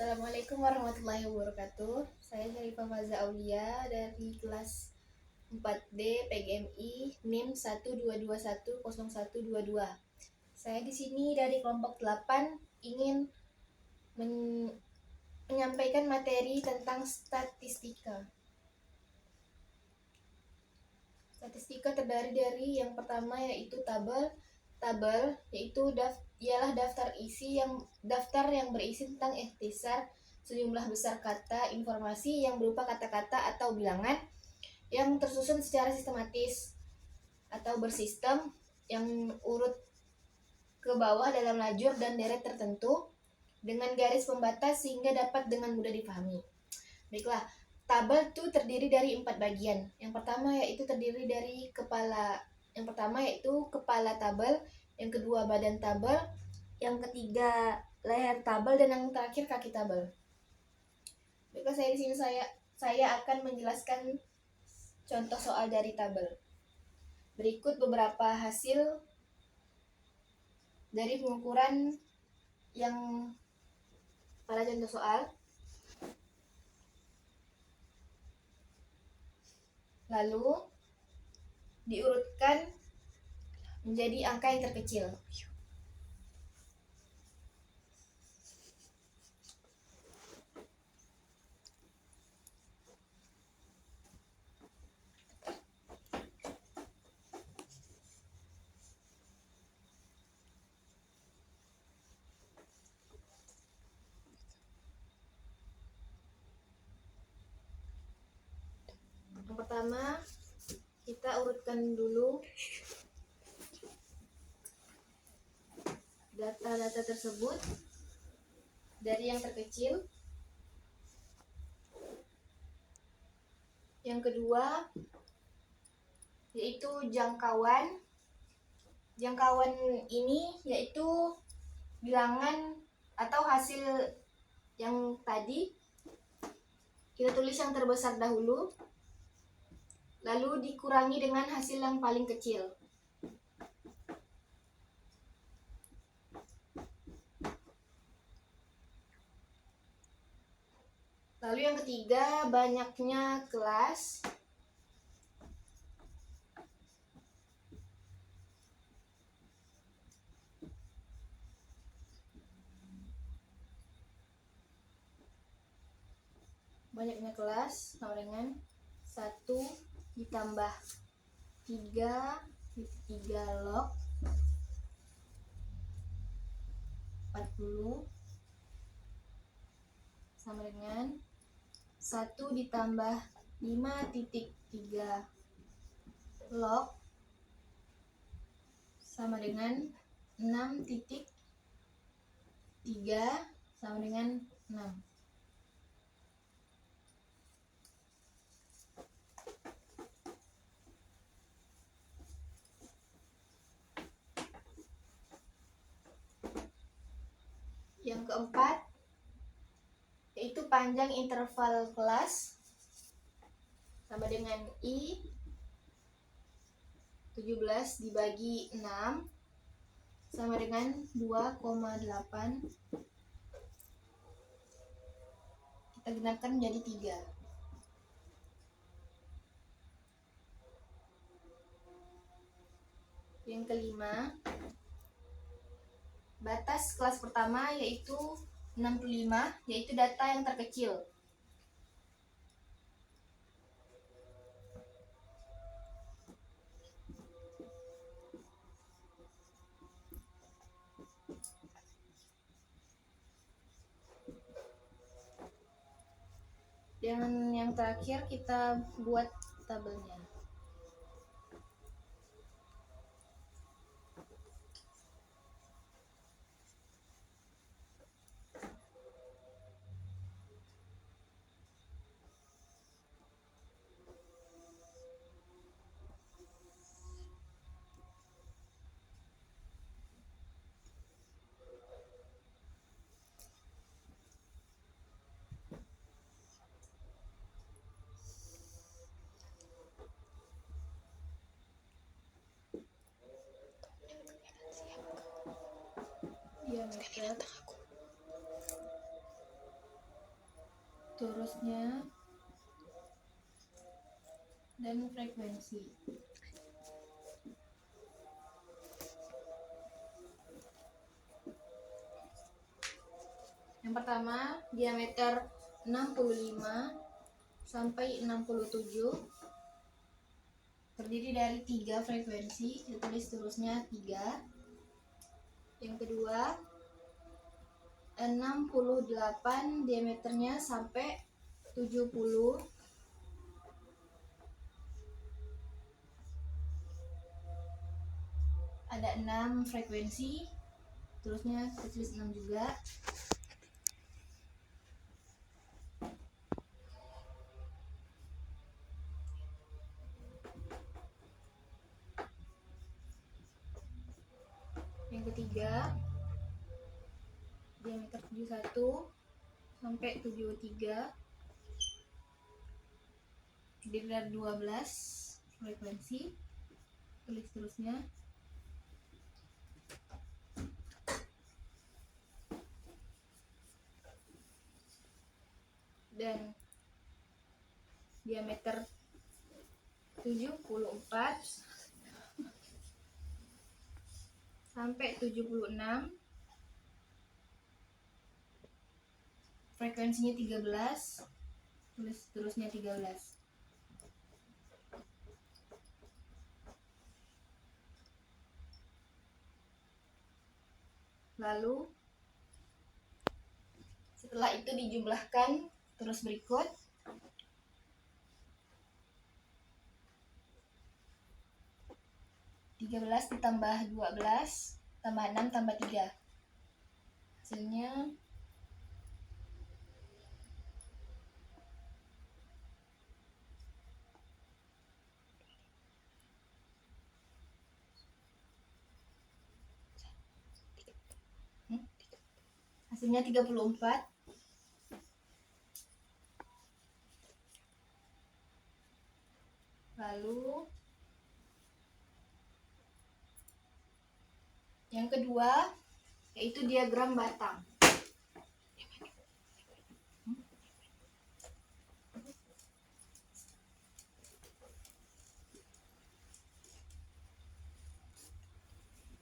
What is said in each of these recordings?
Assalamualaikum warahmatullahi wabarakatuh. Saya Syarifah Maza Aulia dari kelas 4D PGMI NIM 122100122. Saya di sini dari kelompok 8 ingin menyampaikan materi tentang statistika. Statistika terdiri dari yang pertama yaitu tabel. Tabel yaitu ialah daftar yang berisi tentang ikhtisar sejumlah besar kata informasi yang berupa kata-kata atau bilangan yang tersusun secara sistematis atau bersistem yang urut ke bawah dalam lajur dan deret tertentu dengan garis pembatas sehingga dapat dengan mudah dipahami. Baiklah, tabel itu terdiri dari 4 bagian. Yang pertama yaitu terdiri dari kepala tabel, yang kedua badan tabel, yang ketiga leher tabel, dan yang terakhir kaki tabel. Baiklah, saya di sini saya akan menjelaskan contoh soal dari tabel. Berikut beberapa hasil dari pengukuran yang pada contoh soal. Lalu diurutkan menjadi angka yang terkecil. Yang pertama, kita urutkan dulu data-data tersebut dari yang terkecil. Yang kedua yaitu jangkauan. Jangkauan ini yaitu bilangan atau hasil yang tadi kita tulis yang terbesar dahulu, lalu dikurangi dengan hasil yang paling kecil. Lalu yang ketiga, banyaknya kelas. Banyaknya kelas sama dengan 1 ditambah 3 log 40 sama dengan 1 ditambah 5,3 log sama dengan 6,3 sama dengan 6. Yang keempat yaitu panjang interval kelas sama dengan I 17 dibagi 6 sama dengan 2,8. Kita genapkan menjadi 3. Yang kelima, batas kelas pertama yaitu 65, yaitu data yang terkecil. Dan yang terakhir kita buat tabelnya. Diameter turusnya, dan frekuensi. Yang pertama, diameter 65 sampai 67 terdiri dari 3 frekuensi, ditulis terusnya 3. Yang kedua, 68 diameternya sampai 70. Ada 6 frekuensi, terusnya tulis 6 juga. Yang ketiga, diameter 71 sampai 73 terdiri dari 12 frekuensi, tulis terusnya. Dan diameter 74 sampai 76 frekuensinya 13, tulis terusnya 13. Lalu setelah itu dijumlahkan terus berikut. 13 ditambah 12 tambah 6 tambah 3. Hasilnya hasilnya 34. Lalu yang kedua yaitu diagram batang.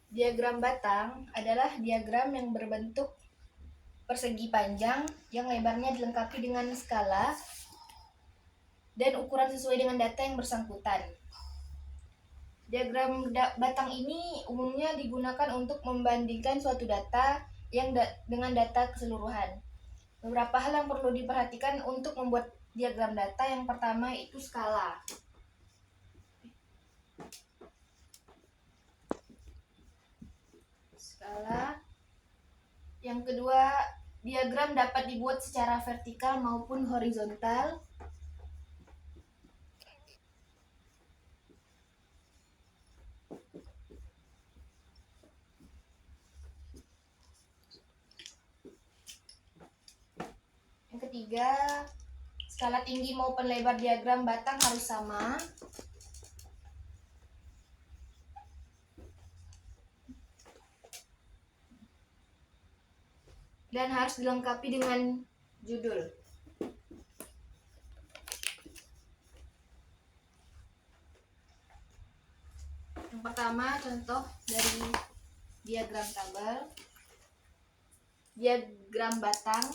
Diagram batang adalah diagram yang berbentuk persegi panjang yang lebarnya dilengkapi dengan skala dan ukuran sesuai dengan data yang bersangkutan. Diagram batang ini umumnya digunakan untuk membandingkan suatu data dengan data keseluruhan. Beberapa hal yang perlu diperhatikan untuk membuat diagram data. Yang pertama itu skala. Yang kedua, diagram dapat dibuat secara vertikal maupun horizontal. Yang ketiga, skala tinggi maupun lebar diagram batang harus sama. Dan harus dilengkapi dengan judul. Yang pertama, contoh dari diagram tabel. Diagram batang.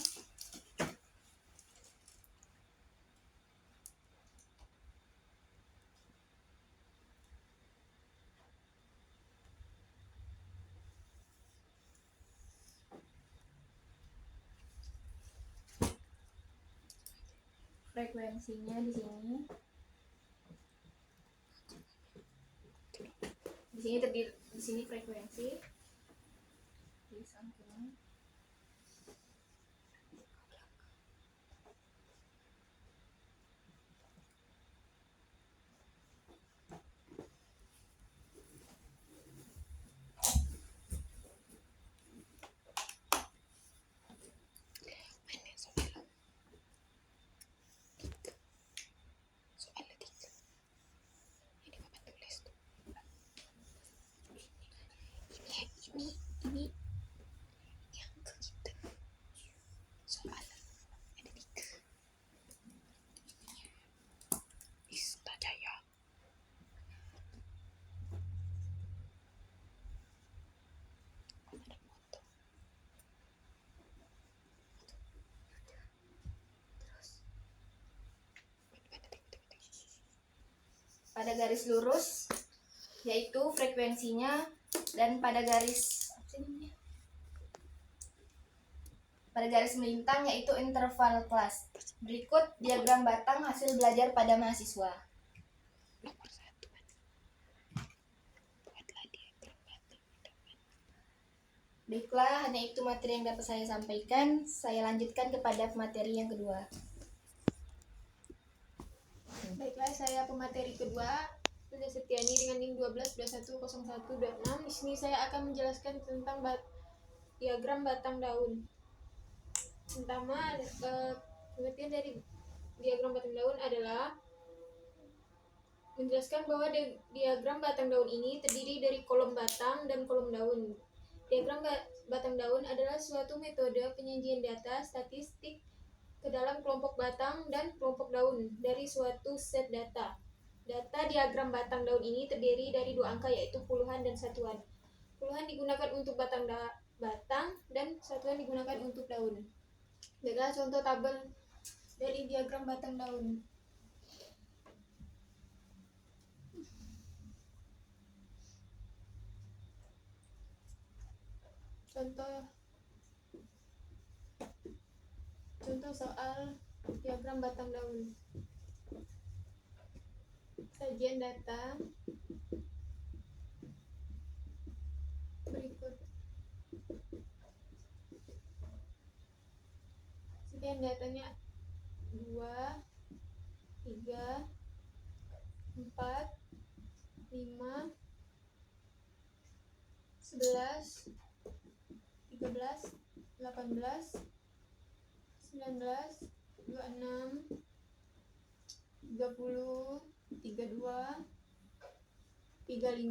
Frekuensinya di sini. Di sini frekuensi. Di samping. Ini yang ke kita soal ada 3. pada garis lurus yaitu frekuensinya, dan pada garis melintang yaitu interval kelas. Berikut diagram batang hasil belajar pada mahasiswa. Baiklah, hanya itu materi yang dapat saya sampaikan. Saya lanjutkan kepada materi yang kedua. Baiklah, saya pemateri kedua, Sudah Setiani dengan NIM 12210126. Di sini saya akan menjelaskan tentang diagram batang daun. Pertama, pengertian dari diagram batang daun adalah menjelaskan bahwa diagram batang daun ini terdiri dari kolom batang dan kolom daun. Diagram batang daun adalah suatu metode penyajian data statistik ke dalam kelompok batang dan kelompok daun dari suatu set data. Data diagram batang daun ini terdiri dari dua angka yaitu puluhan dan satuan. Puluhan digunakan untuk batang dan satuan digunakan untuk daun. Adalah contoh tabel dari diagram batang daun. Contoh soal diagram batang daun. Sajian data berikut. Sekian datanya 2, 3, 4, 5, 11, 13, 18, 19, 26, 30, 32, 35,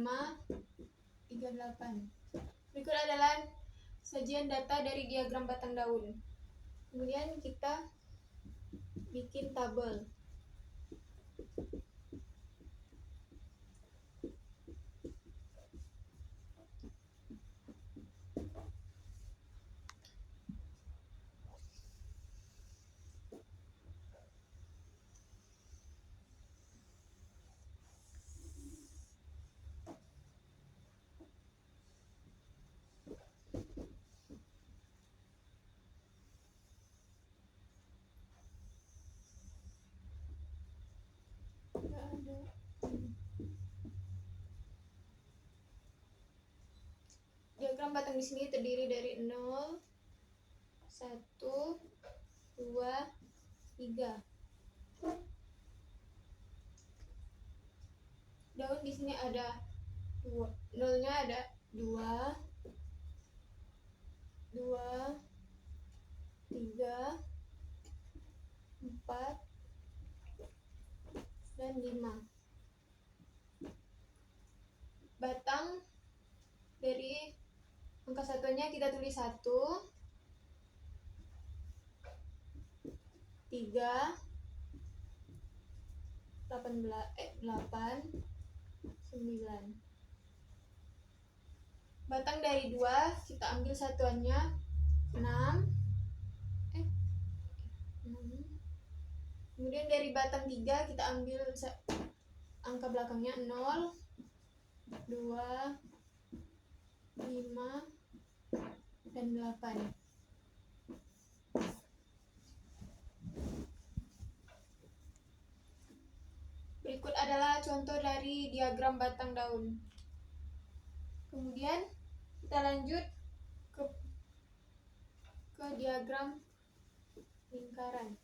38. Berikut adalah sajian data dari diagram batang daun. Kemudian kita bikin tabel. Diagram batang di sini terdiri dari 0, 1, 2, 3. Daun di sini ada 2. Nolnya ada 2, 2, 3, 4, dan 5. Batang dari angka satuannya kita tulis 1, 3, 8, 9. Batang dari 2 kita ambil satuannya 6. Kemudian dari batang 3 kita ambil angka belakangnya 0, 2, 5, dan 8. Berikut adalah contoh dari diagram batang daun. Kemudian kita lanjut ke diagram lingkaran.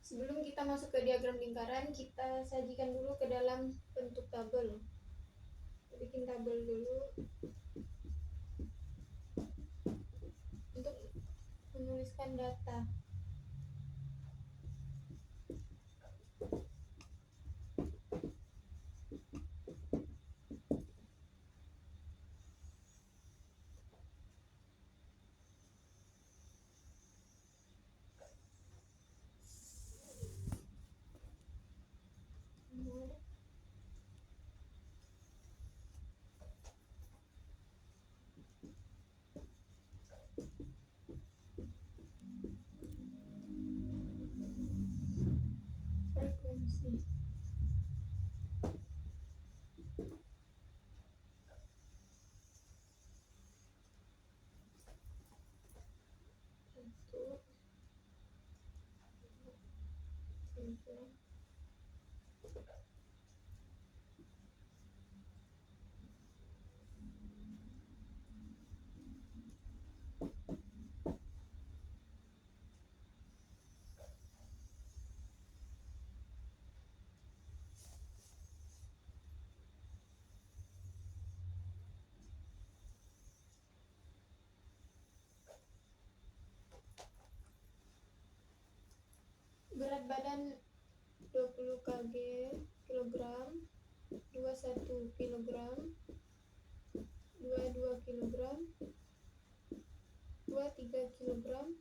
Sebelum kita masuk ke diagram lingkaran, kita sajikan dulu ke dalam bentuk tabel. Kita bikin tabel dulu untuk menuliskan data. Berat badan 20 kg kilogram, 21 kilogram, 22 kilogram, 23 kilogram,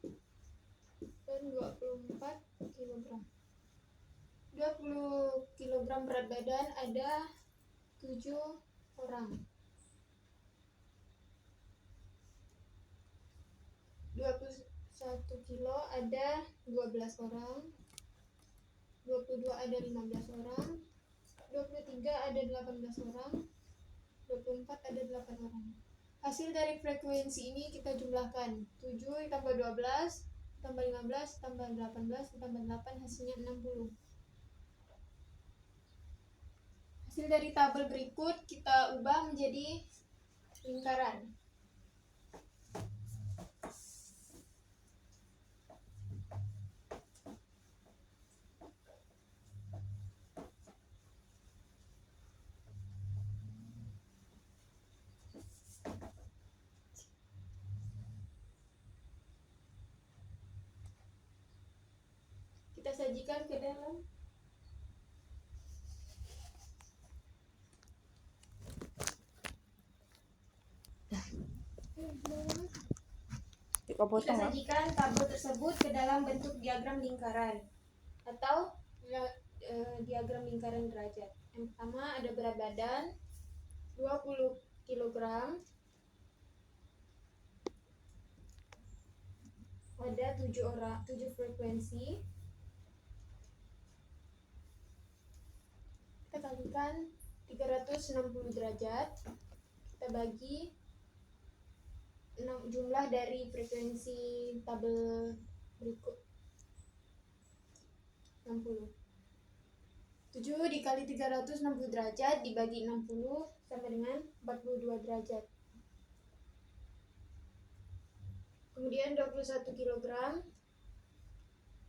dan 24 kilogram. 20 kilogram berat badan ada 7 orang. 21 kilo ada 12 orang. 22 ada 15 orang. 23 ada 18 orang. 24 ada 8 orang. Hasil dari frekuensi ini kita jumlahkan. 7 ditambah 12 tambah 15 tambah 18 tambah 8 hasilnya 60. Hasil dari tabel berikut kita ubah menjadi lingkaran. Kita sajikan ke dalam. Kita sajikan tabel tersebut ke dalam bentuk diagram lingkaran atau diagram lingkaran derajat. Yang pertama ada berat badan 20 kg, ada 7 frekuensi. Kita kalikan 360 derajat, kita bagi jumlah dari frekuensi tabel berikut 60. 7 dikali 360 derajat dibagi 60 sama dengan 42 derajat. Kemudian 21 kg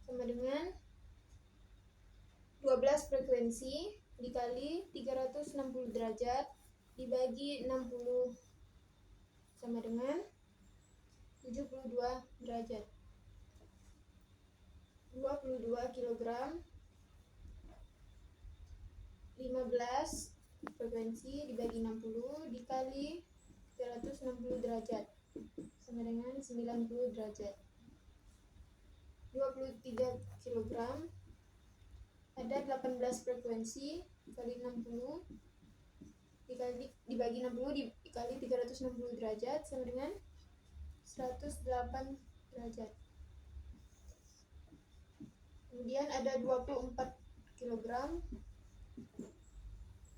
sama dengan 12 frekuensi dikali 360 derajat dibagi 60 sama dengan 72 derajat. 22 kg 15 frekuensi dibagi 60 dikali 360 derajat sama dengan 90 derajat. 23 kg ada 18 frekuensi dikali 60 dibagi 60 dikali 360 derajat sama dengan 108 derajat. Kemudian ada 24 kg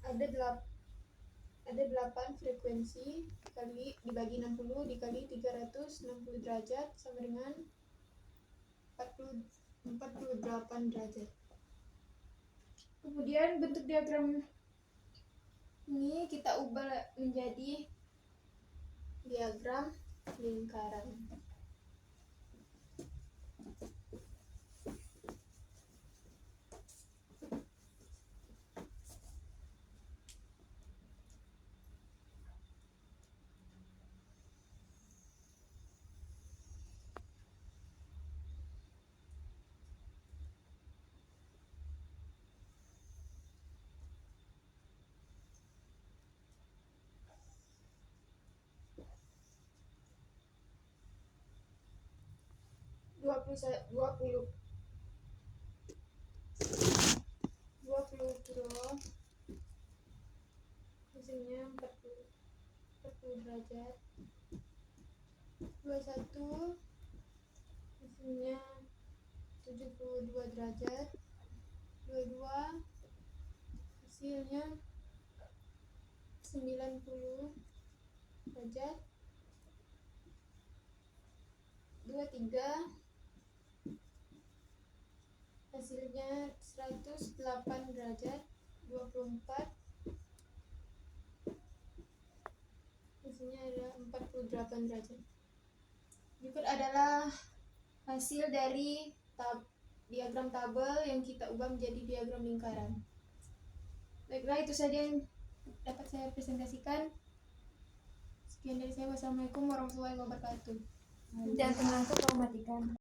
ada 8 frekuensi dibagi 60 dikali 360 derajat sama dengan 48 derajat. Kemudian bentuk diagram ini kita ubah menjadi diagram lingkaran. Dua puluh kilo hasilnya 40 derajat. 21 hasilnya 72 derajat. 22 hasilnya 90 derajat. 23 Hasilnya 108 derajat 24. Hasilnya ada 48 derajat. Berikut adalah hasil dari diagram tabel yang kita ubah menjadi diagram lingkaran. Baiklah, itu saja yang dapat saya presentasikan. Sekian dari saya. Wassalamualaikum warahmatullahi wabarakatuh. Jangan kau matikan.